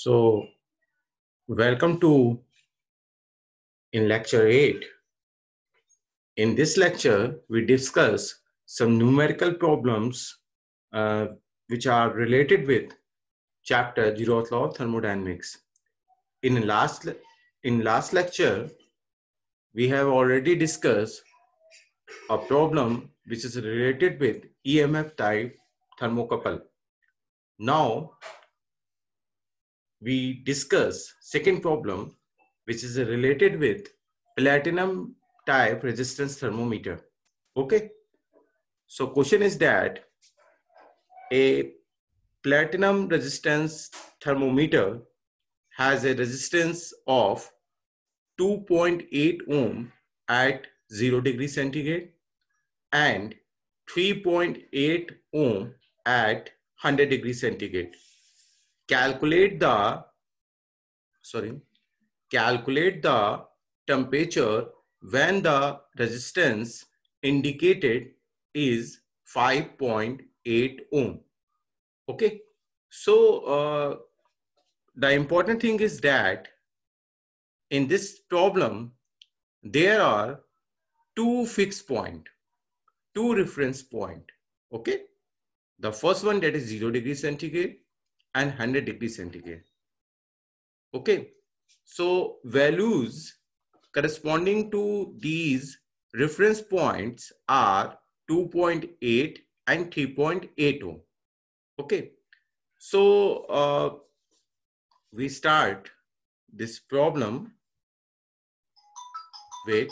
So, welcome to in lecture 8. In this lecture, we discuss some numerical problems which are related with chapter zeroth law of thermodynamics. In last lecture, we have already discussed a problem which is related with EMF type thermocouple. Now, we discuss second problem which is related with platinum type resistance thermometer. Okay, so question is that a platinum resistance thermometer has a resistance of 2.8 ohm at 0 degree centigrade and 3.8 ohm at 100 degree centigrade. Calculate the temperature when the resistance indicated is 5.8 ohm. Okay, so the important thing is that in this problem there are two fixed point, two reference point. Okay, the first one that is 0 degree centigrade and 100 degree centigrade. Okay, so values corresponding to these reference points are 2.8 and 3.8 ohm. Okay, so we start this problem with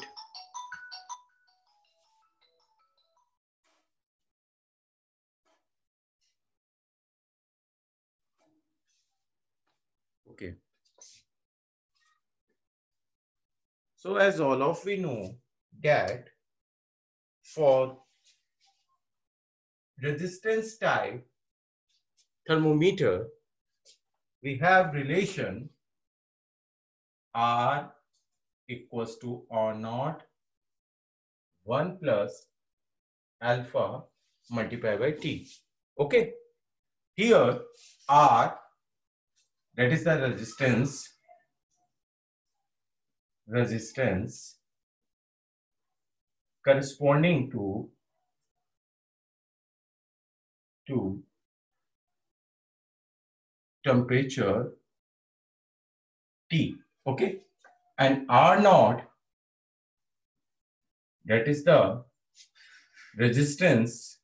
okay. So as all of we know that for resistance type thermometer, we have relation R equals to R naught 1 plus alpha multiplied by T. Okay, here R, that is the resistance corresponding to temperature T. Okay, and R naught, that is the resistance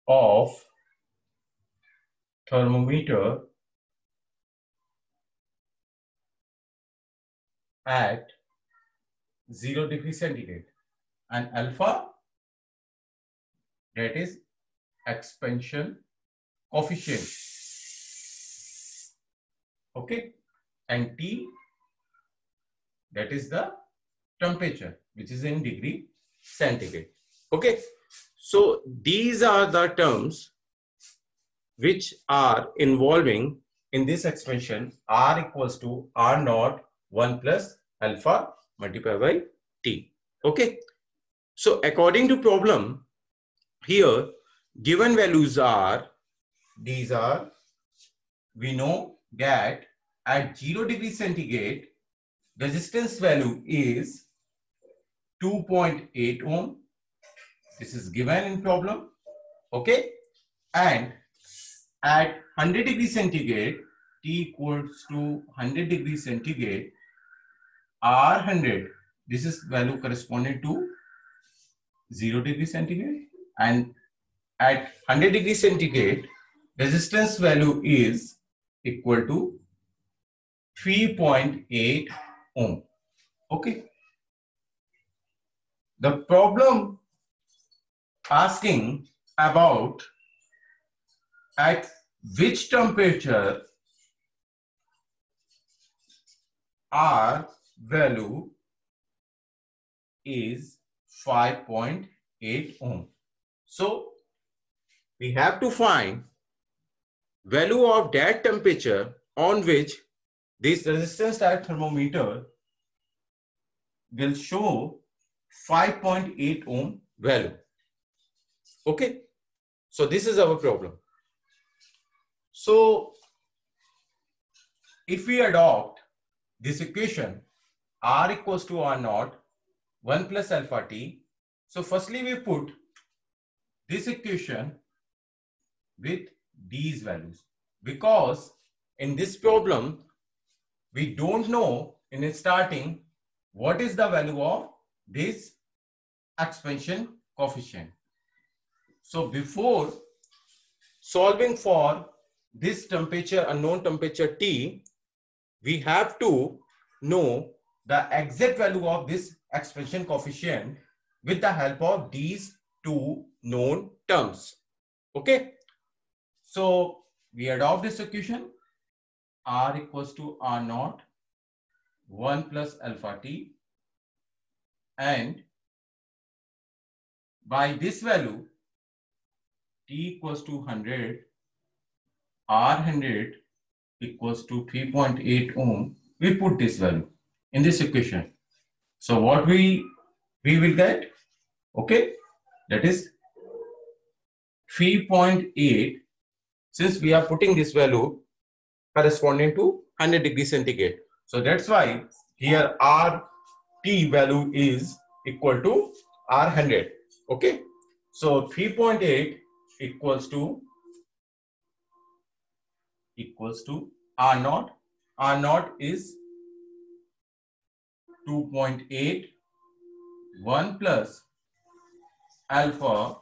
of thermometer at 0 degree centigrade, and alpha, that is expansion coefficient. Okay, and T, that is the temperature which is in degree centigrade. Okay, so these are the terms which are involving in this expression R equals to R naught 1 plus alpha multiplied by T. Okay, so according to problem here, given values are, these are, we know that at 0 degree centigrade resistance value is 2.8 ohm. This is given in problem. Okay, and at 100 degree centigrade, T equals to 100 degree centigrade, R100, this is value corresponding to 0 degree centigrade, and at 100 degree centigrade, resistance value is equal to 3.8 ohm. Okay, the problem asking about at which temperature R value is 5.8 ohm. So we have to find value of that temperature on which this resistance type thermometer will show 5.8 ohm value. Okay, so this is our problem. So if we adopt this equation, R equals to R naught, 1 plus alpha t. So firstly we put this equation with these values, because in this problem we don't know in the starting what is the value of this expansion coefficient. So before solving for this temperature, unknown temperature T, we have to know the exact value of this expansion coefficient with the help of these two known terms. Okay. So we adopt this equation, R equals to R naught, 1 plus alpha t, and by this value, t equals to 100, R100 equals to 3.8 ohm. We put this value in this equation. So what we will get, okay, that is 3.8. Since we are putting this value corresponding to 100 degrees centigrade, so that's why here R T value is equal to R100. Okay, so 3.8 equals to R naught. R naught is 2.8, 1 plus alpha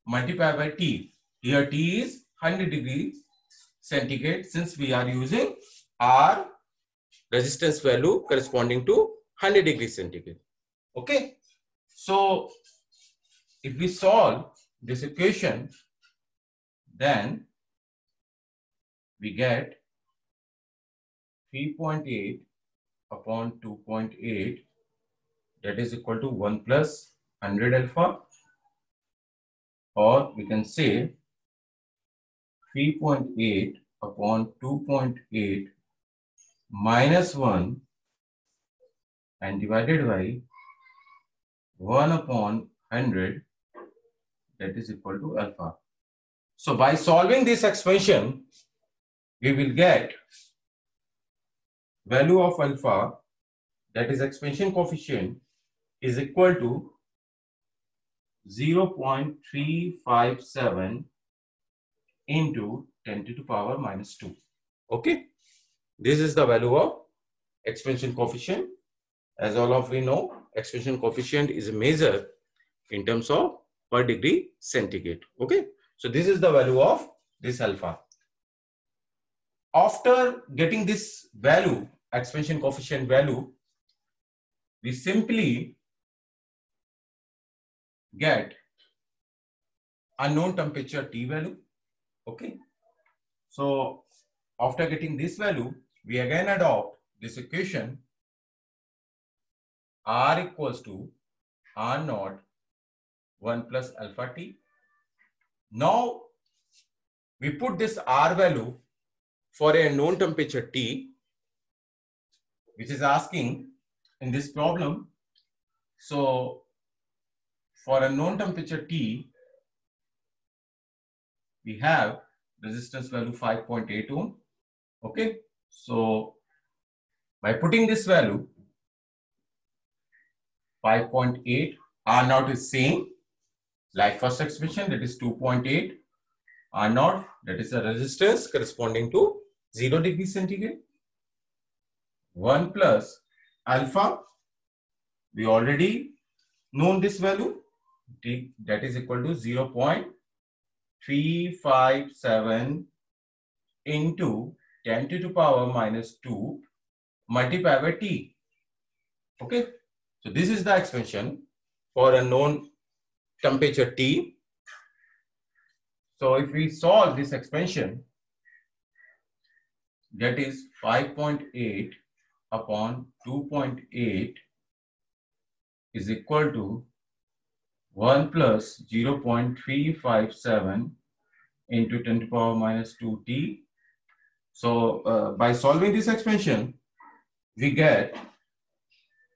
multiplied by T. Here T is 100 degrees centigrade, since we are using R resistance value corresponding to 100 degrees centigrade. Okay. So if we solve this equation, then we get 3.8 upon 2.8, that is equal to 1 plus 100 alpha, or we can say 3.8 upon 2.8 minus 1 and divided by 1 upon 100, that is equal to alpha. So by solving this expansion, we will get value of alpha, that is expansion coefficient, is equal to 0.357 into 10 to the power minus 2. Okay, this is the value of expansion coefficient. As all of we know, expansion coefficient is a measure in terms of per degree centigrade. Okay, so this is the value of this alpha. After getting this value, expansion coefficient value, we simply get unknown temperature T value. Okay, so after getting this value, we again adopt this equation, R equals to R naught, 1 plus alpha T. Now we put this R value for a known temperature T, which is asking in this problem. So for a known temperature T, we have resistance value 5.8 ohm. Okay, so by putting this value 5.8, R naught is same like first expression, that is 2.8. R naught, that is a resistance corresponding to 0 degree centigrade. 1 plus alpha, we already known this value, that is equal to 0.357 into 10 to the power minus 2 multiplied by T. Okay, so this is the expansion for a known temperature T. So if we solve this expansion, that is 5.8 upon 2.8 is equal to 1 plus 0.357 into 10 to the power minus 2t. So by solving this expansion, we get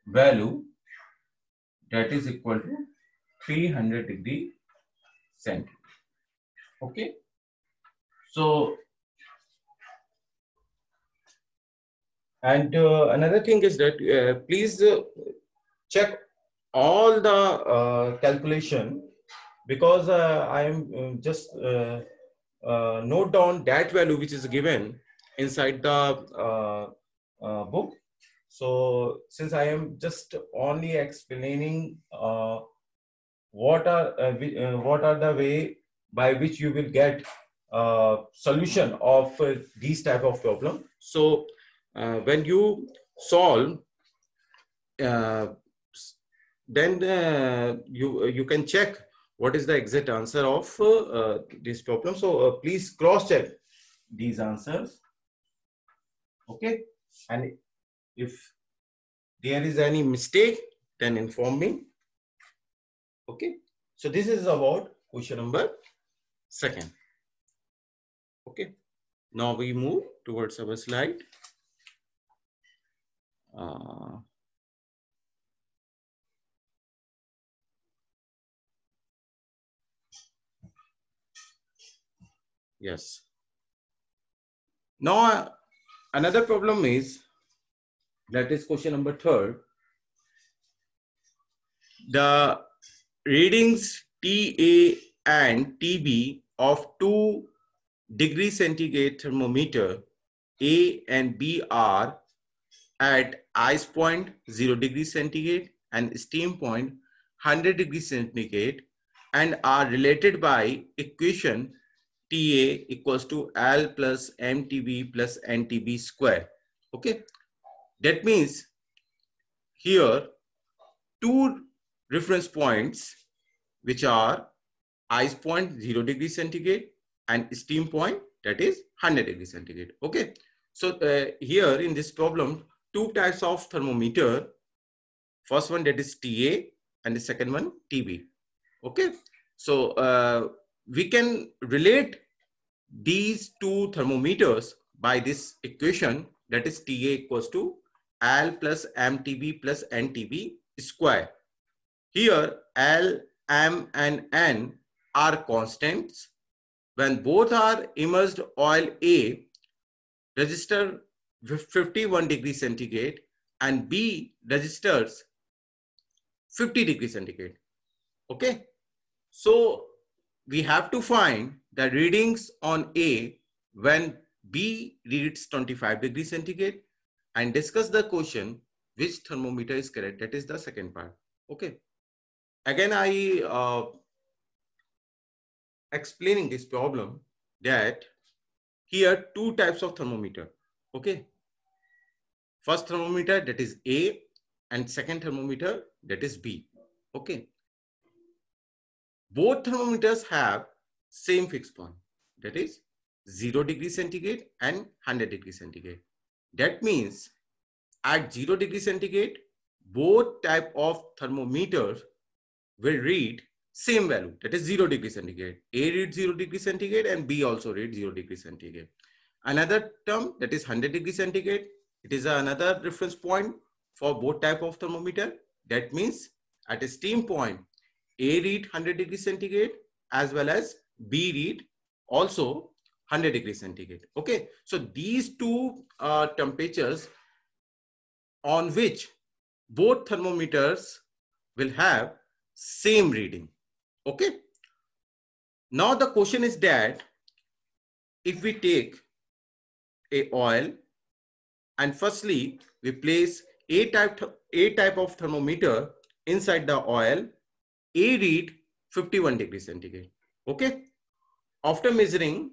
value that is equal to 300 degree centigrade. Okay. So And another thing is that please check all the calculation, because I am just note down that value which is given inside the book. So since I am just only explaining what are the way by which you will get solution of these type of problem. So when you solve, uh, then you can check what is the exact answer of this problem. So please cross check these answers. Okay, and if there is any mistake, then inform me. Okay, so this is about question number 2. Okay, now we move towards our slide. Yes. Now another problem is, that is question number 3. The readings TA and TB of 2 degree centigrade thermometer A and B are at ice point 0 degree centigrade and steam point 100 degree centigrade, and are related by equation TA equals to L plus MTB plus NTB square. Okay, that means here 2 reference points which are ice point 0 degree centigrade and steam point, that is 100 degree centigrade. Okay, so here in this problem 2 types of thermometer, first one that is TA and the second one TB. Okay, so we can relate these 2 thermometers by this equation, that is TA equals to L plus MTB plus NTB square. Here L, M and N are constants. When both are immersed oil A register 51 degree centigrade and B registers 50 degree centigrade. Okay, so we have to find the readings on A when B reads 25 degree centigrade, and discuss the question which thermometer is correct. That is the second part. Okay, again I explaining this problem that here 2 types of thermometer. Okay, first thermometer that is A and second thermometer that is B. Okay, both thermometers have same fixed point, that is 0 degree centigrade and 100 degree centigrade. That means at 0 degree centigrade both type of thermometers will read same value, that is 0 degree centigrade. A reads 0 degree centigrade and B also reads 0 degree centigrade. Another term that is 100 degree centigrade, it is another reference point for both type of thermometer. That means at a steam point A read 100 degree centigrade as well as B read also 100 degree centigrade. Okay, so these 2 temperatures on which both thermometers will have same reading. Okay, now the question is that if we take a oil and firstly we place A type of thermometer inside the oil, A read 51 degree centigrade. Okay, after measuring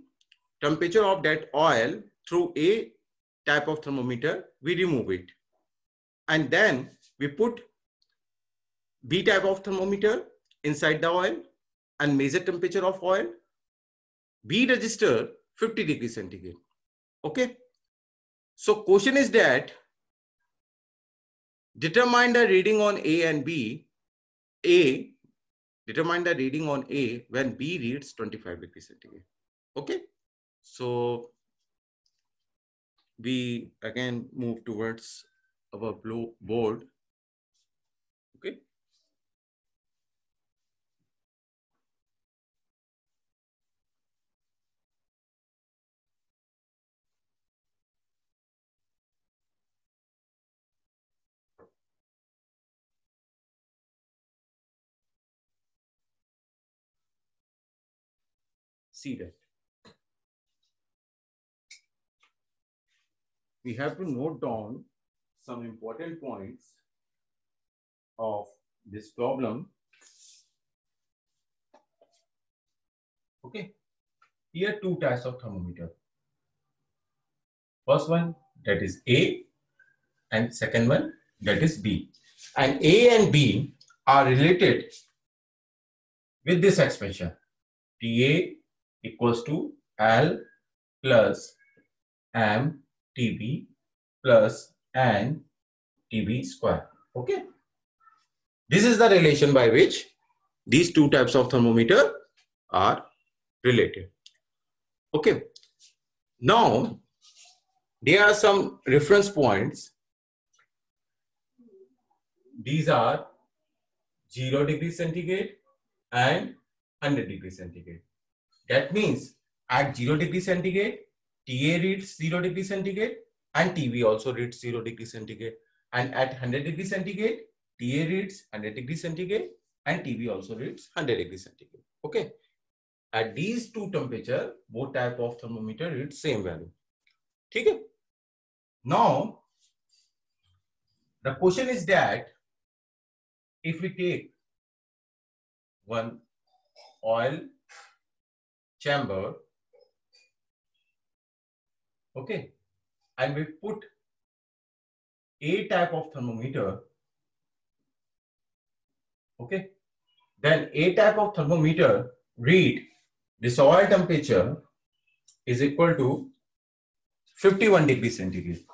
temperature of that oil through A type of thermometer, we remove it, and then we put B type of thermometer inside the oil and measure temperature of oil. B register 50 degree centigrade. Okay, so question is that determine the reading on A and B. Determine the reading on A when B reads 25 degree centigrade. Okay, so we again move towards our board. Okay, see that. We have to note down some important points of this problem. Okay, here two types of thermometer. First one, that is A, and second one, that is B. And A and B are related with this expression. TA equals to L plus M TB plus N TB square. Okay. This is the relation by which these two types of thermometer are related. Okay. Now, there are some reference points. These are 0 degrees centigrade and 100 degrees centigrade. That means at 0 degrees centigrade, TA reads 0 degrees centigrade and TB also reads 0 degrees centigrade. And at 100 degrees centigrade, TA reads 100 degrees centigrade and TB also reads 100 degrees centigrade. Okay. At these two temperature, both type of thermometer reads same value. Okay. Now, the question is that if we take one oil chamber, okay, and we put A type of thermometer, okay, then A type of thermometer read this oil temperature is equal to 51 degrees centigrade.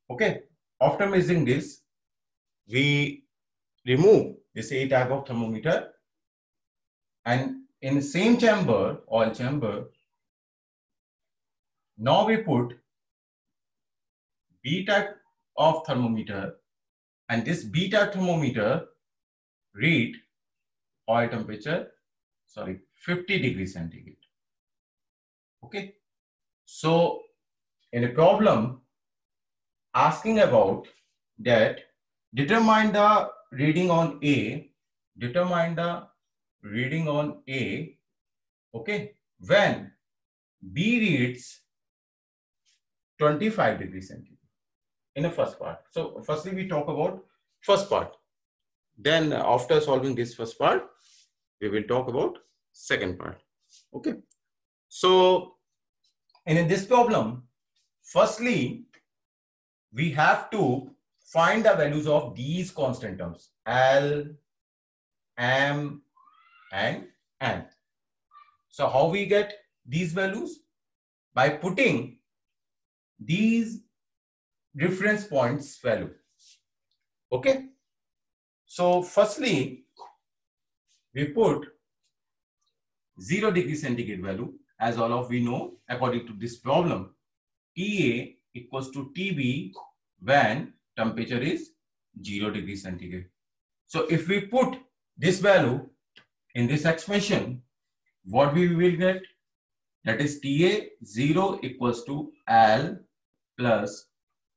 Okay, after measuring this, we remove this A type of thermometer, and in the same chamber, oil chamber, now we put B type of thermometer, and this B type thermometer read oil temperature, 50 degrees centigrade. Okay, so in a problem asking about that, determine the reading on A, okay, when B reads 25 degrees centigrade in the first part. So firstly we talk about first part. Then after solving this first part, we will talk about second part. Okay. So in this problem, firstly, we have to find the values of these constant terms, L, M, and N. So how we get these values? By putting these reference points value. Okay. So firstly, we put 0 degree centigrade value, as all of we know according to this problem. TA equals to TB when temperature is 0 degree centigrade. So if we put this value in this expression, what we will get? That is TA 0 equals to L plus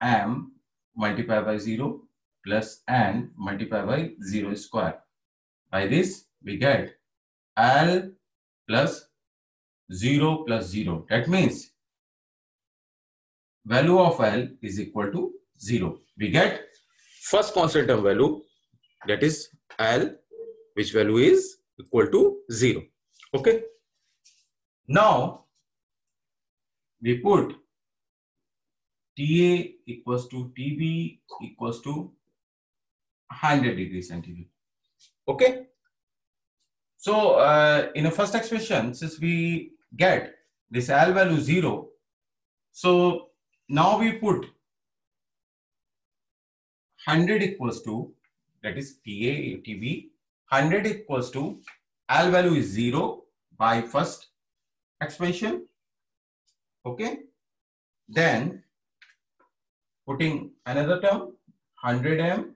M multiplied by 0 plus N multiplied by 0 square. By this we get L plus 0 plus 0. That means value of L is equal to 0. We get first constant term value, that is L, which value is equal to 0. Okay. Now we put TA equals to TB equals to 100 degrees centigrade. Okay. So in the first expression, since we get this L value 0, so now we put 100 equals to, that is TA, TB, 100 equals to L value is 0 by first expression. Okay. Then putting another term, 100M,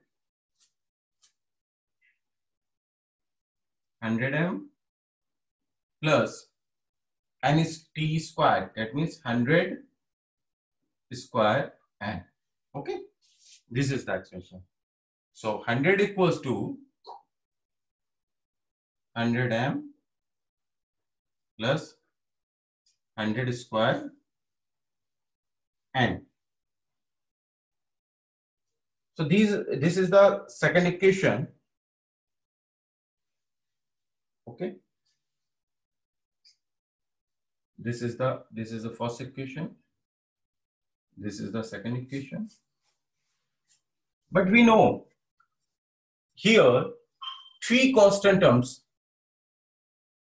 100M plus N is T squared. That means 100 square N. Okay. This is the expression. So 100 equals to 100m plus 100 square n. So this is the second equation. Okay. This is the first equation. This is the second equation. But we know here three constant terms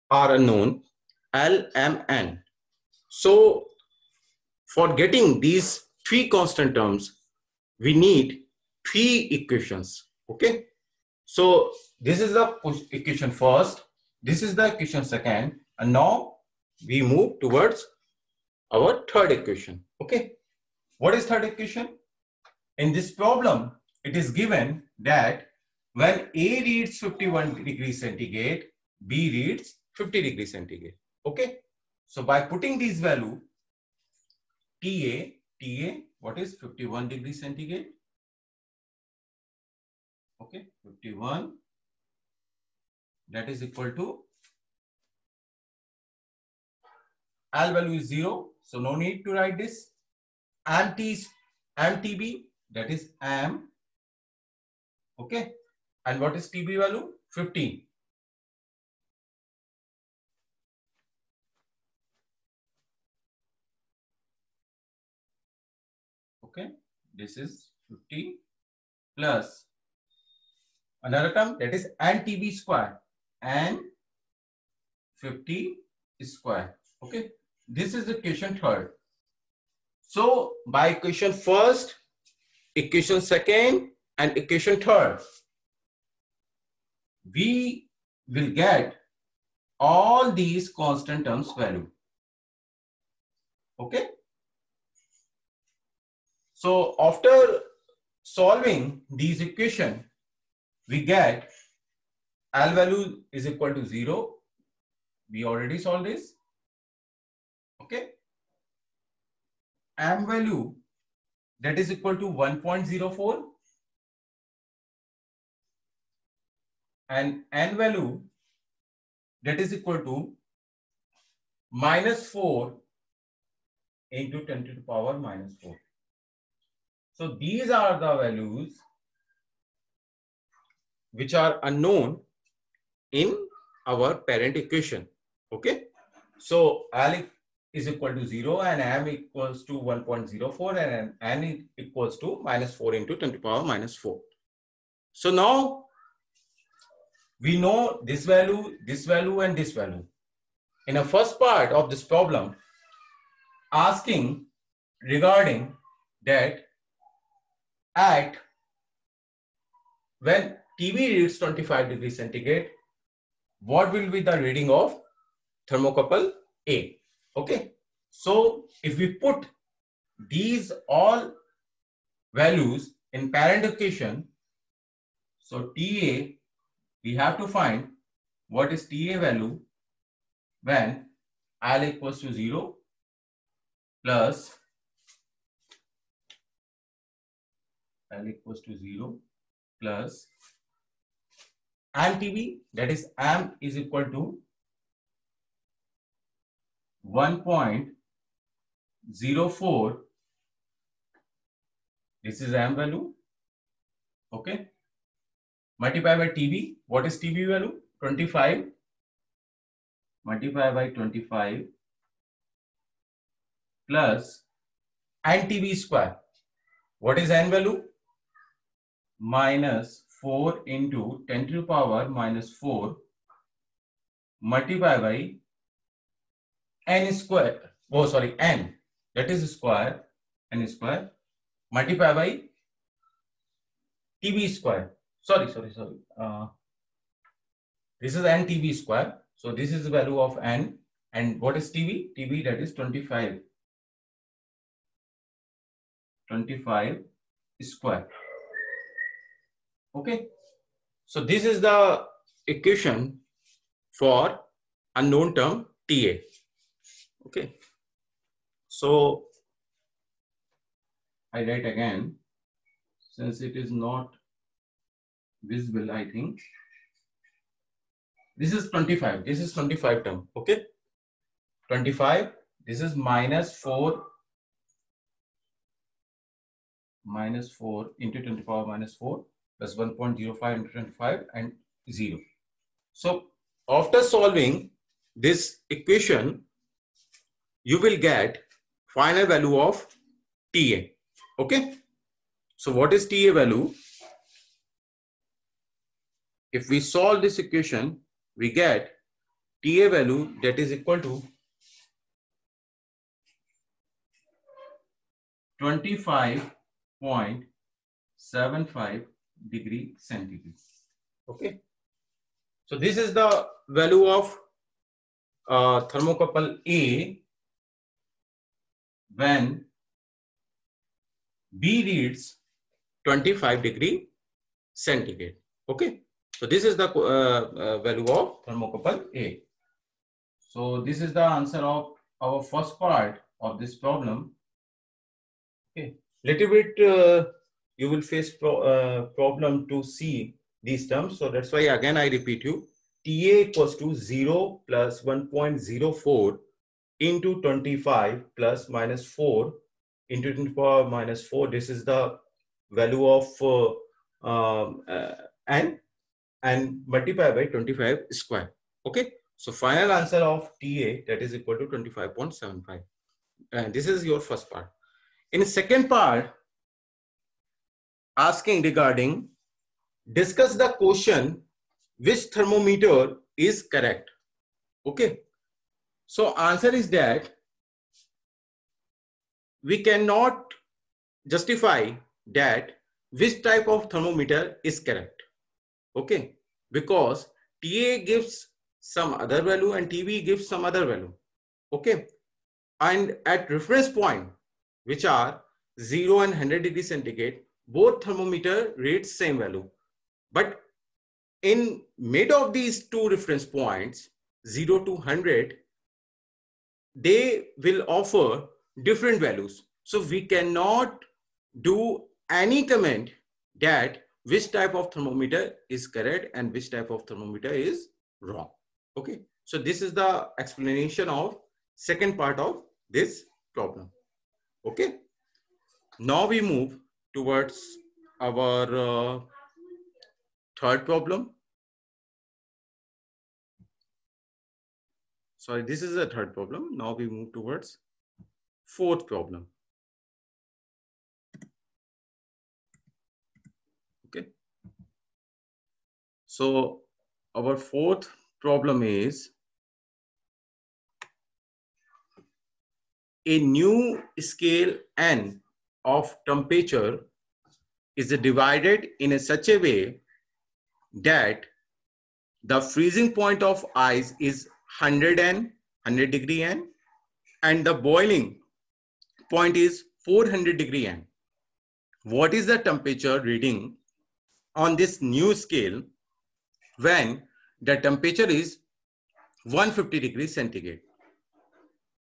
are unknown, L, M, N. So for getting these three constant terms, we need three equations. Okay. So this is the equation first, this is the equation second, and now we move towards our third equation. Okay. What is third equation? In this problem, it is given that when A reads 51 degrees centigrade, B reads 50 degrees centigrade. Okay. So by putting these value, TA, what is 51 degrees centigrade? Okay, 51, that is equal to, L value is 0, so no need to write this. MTB, that is M. Okay, and what is TB value? 15. Okay, this is 50 plus another term, that is NTB square, and 50 square. Okay, this is equation third. So by equation first, equation second, and equation third, we will get all these constant terms value. Okay. So after solving these equation, we get L value is equal to 0. We already solved this. Okay. M value, that is equal to 1.04, and N value, that is equal to -4 into 10 to the power -4. So these are the values which are unknown in our parent equation. Okay. So L is equal to 0 and M equals to 1.04 and N equals to -4 into 10 to the power -4. So now we know this value, and this value. In the first part of this problem, asking regarding that at when TB reads 25 degrees centigrade, what will be the reading of thermocouple A? Okay. So if we put these all values in parent equation, so TA, we have to find what is TA value when L equals to 0 plus L equals to 0 plus MTB, that is M is equal to 1.04. This is M value. Okay. Multiply by TB. What is TB value? 25. Multiply by 25 plus NTB square. What is N value? -4 into 10 to the power -4 multiply by N square. Oh, sorry, N. That is square. N square multiply by TB square. Sorry. This is NTB square. So this is the value of N. And what is TB? TB, that is 25. 25 square. Okay. So this is the equation for unknown term TA. Okay. So I write again, since it is not visible, I think. This is 25. This is 25 term. Okay. 25. This is minus 4 into 10 to the power minus 4 plus 1.05 into 25 and 0. So after solving this equation, you will get final value of TA. Okay. So what is TA value? If we solve this equation, we get TA value that is equal to 25.75 degree centigrade. Okay. So this is the value of thermocouple A when B reads 25 degree centigrade. Okay. So this is the value of thermocouple A. So this is the answer of our first part of this problem. Okay. Little bit you will face problem to see these terms. So that's why again I repeat you. TA equals to 0 plus 1.04 into 25 plus minus 4 into 10 to the power minus 4. This is the value of n and multiply by 25 square. Okay. So final answer of TA that is equal to 25.75. And this is your first part. In the second part, asking regarding discuss the question which thermometer is correct. Okay. So answer is that we cannot justify that which type of thermometer is correct. Okay. Because TA gives some other value and TV gives some other value. Okay. And at reference point, which are 0 and 100 degree centigrade, both thermometer reads same value. But in mid of these two reference points, 0 to 100, they will offer different values. So we cannot do any comment that which type of thermometer is correct and which type of thermometer is wrong. Okay. So this is the explanation of second part of this problem. Okay. Now we move towards our third problem. Sorry, this is a third problem. Now we move towards fourth problem. Okay. So our fourth problem is a new scale N of temperature is divided in such a way that the freezing point of ice is 100 degree N and the boiling point is 400 degree N. What is the temperature reading on this new scale when the temperature is 150 degrees centigrade?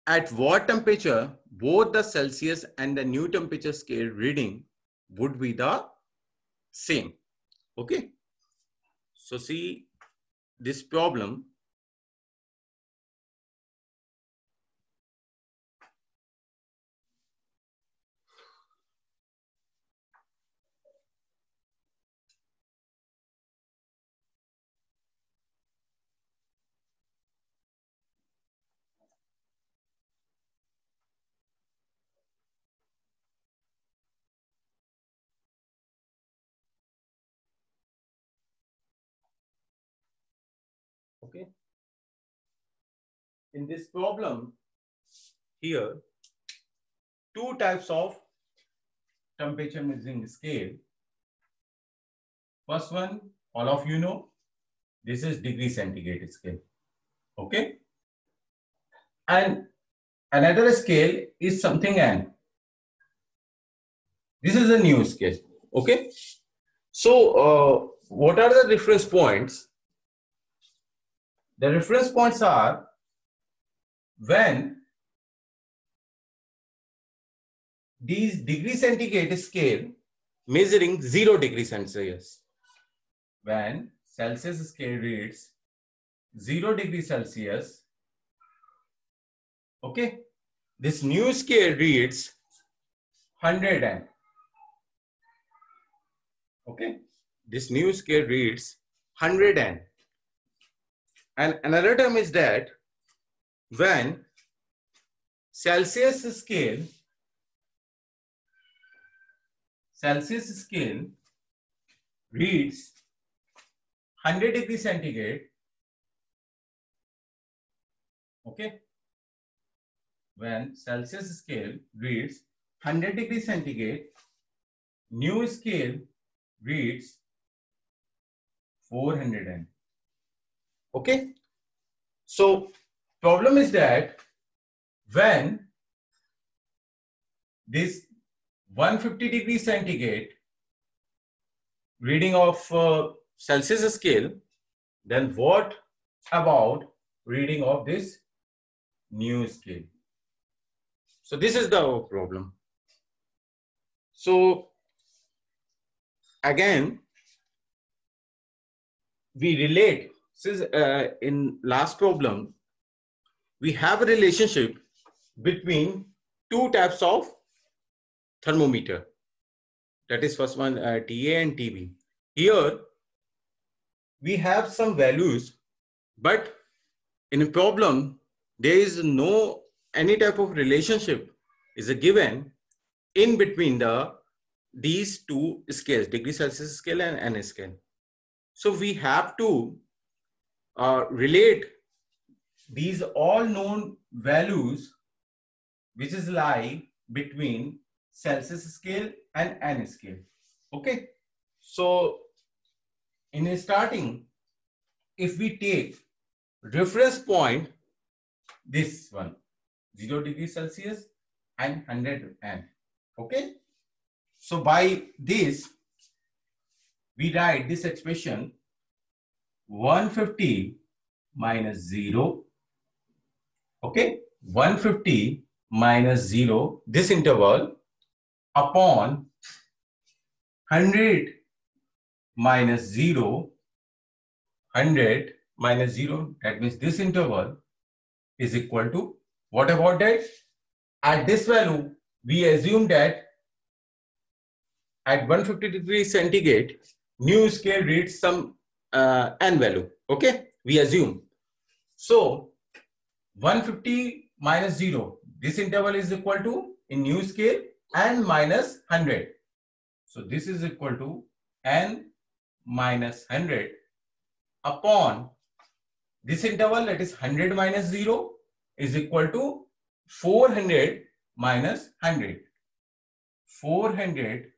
At what temperature both the Celsius and the new temperature scale reading would be the same? Okay. So see this problem. Okay. In this problem here, two types of temperature measuring scale. First one, all of you know, this is degree centigrade scale. Okay. And another scale is something N. This is a new scale. Okay. So what are the reference points? The reference points are when these degree centigrade scale measuring 0 degree Celsius. When Celsius scale reads 0 degree Celsius, okay, this new scale reads 100 N. Okay, this new scale reads 100 N. And another term is that when Celsius scale reads 100 degree centigrade, okay, when Celsius scale reads 100 degree centigrade, new scale reads 400 N. Okay, so problem is that when this 150 degree centigrade reading of Celsius scale, then what about reading of this new scale? So this is the problem. So again, we relate, since in last problem, we have a relationship between two types of thermometer. That is first one, TA and TB. Here, we have some values, but in a problem, there is no any type of relationship is a given in between these two scales, degree Celsius scale and N scale. So we have to relate these all known values which is lie between Celsius scale and N scale. Okay, so in starting, if we take reference point, this one 0 degree Celsius and 100 N. Okay, so by this we write this expression 150 minus 0. Okay, 150 minus 0, this interval, upon 100 minus 0, 100 minus 0, that means this interval is equal to, what about that? At this value, we assume that at 150 degrees centigrade, new scale reads some N value. Okay, we assume. So 150 minus 0, this interval is equal to, in new scale, N minus 100. So this is equal to N minus 100 upon this interval, that is 100 minus 0 is equal to 400 minus 100. 400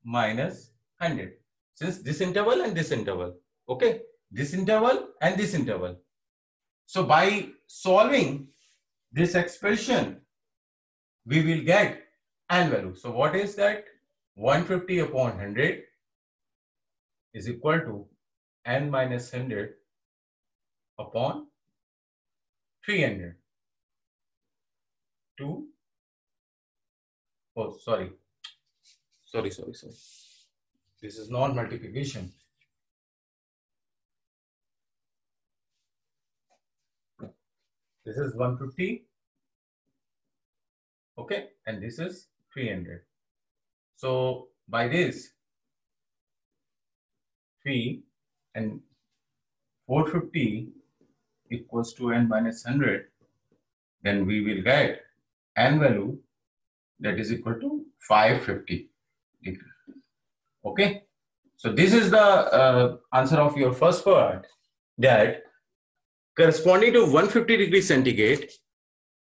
minus 100. Since this interval and this interval. Okay, this interval and this interval. So by solving this expression, we will get N value. So what is that? 150 upon 100 is equal to N minus 100 upon 300. Sorry. This is non-multiplication. This is 150. Okay, and this is 300. So by this, 3 and 450 equals to N minus 100, then we will get N value that is equal to 550 degree. Okay, so this is the answer of your first part, that corresponding to 150 degrees centigrade,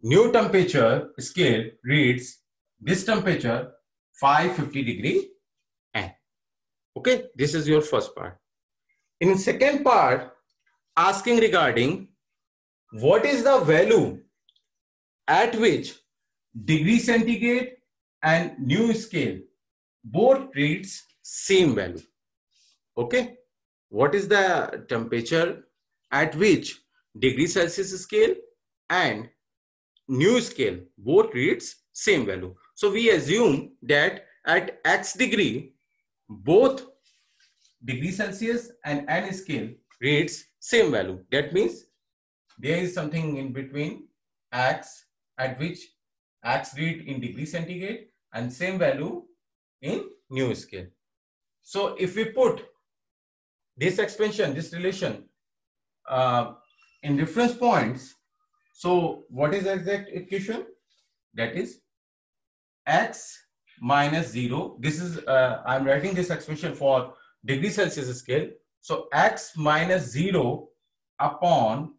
new temperature scale reads this temperature 550 degree N. Okay, this is your first part. In second part, asking regarding what is the value at which degree centigrade and new scale both reads same value. Okay, what is the temperature at which degree Celsius scale and new scale both reads same value? So we assume that at X degree, both degree Celsius and N scale reads same value. That means there is something in between x, at which x read in degree centigrade and same value in new scale. So if we put this expansion, this relation in reference points, so what is the exact equation? That is x minus 0. This is, I'm writing this expression for degree Celsius scale. So x minus 0 upon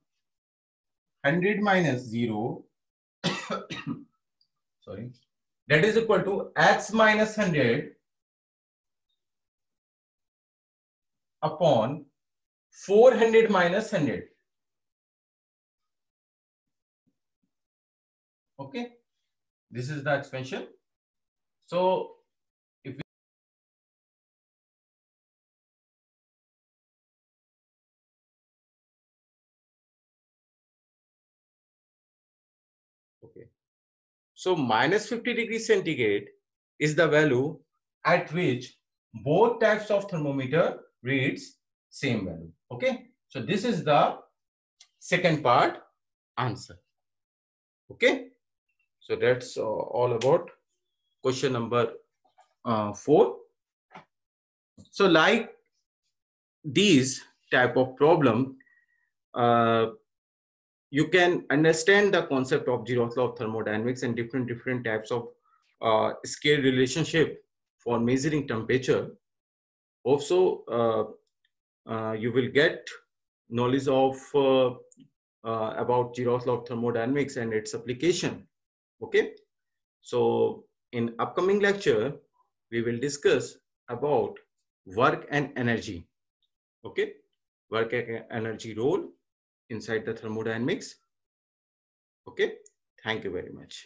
100 minus 0, sorry, that is equal to x minus 100 upon 400 minus 100. Okay, this is the expansion. So if we okay, so minus 50 degrees centigrade is the value at which both types of thermometer reads same value. Okay, so this is the second part answer. Okay, so that's all about question number 4. So like these type of problem, you can understand the concept of Zeroth law of thermodynamics and different types of scale relationship for measuring temperature. Also, you will get knowledge of about Zeroth law of thermodynamics and its application. Okay, so in upcoming lecture we will discuss about work and energy. Okay, work and energy role inside the thermodynamics. Okay, thank you very much.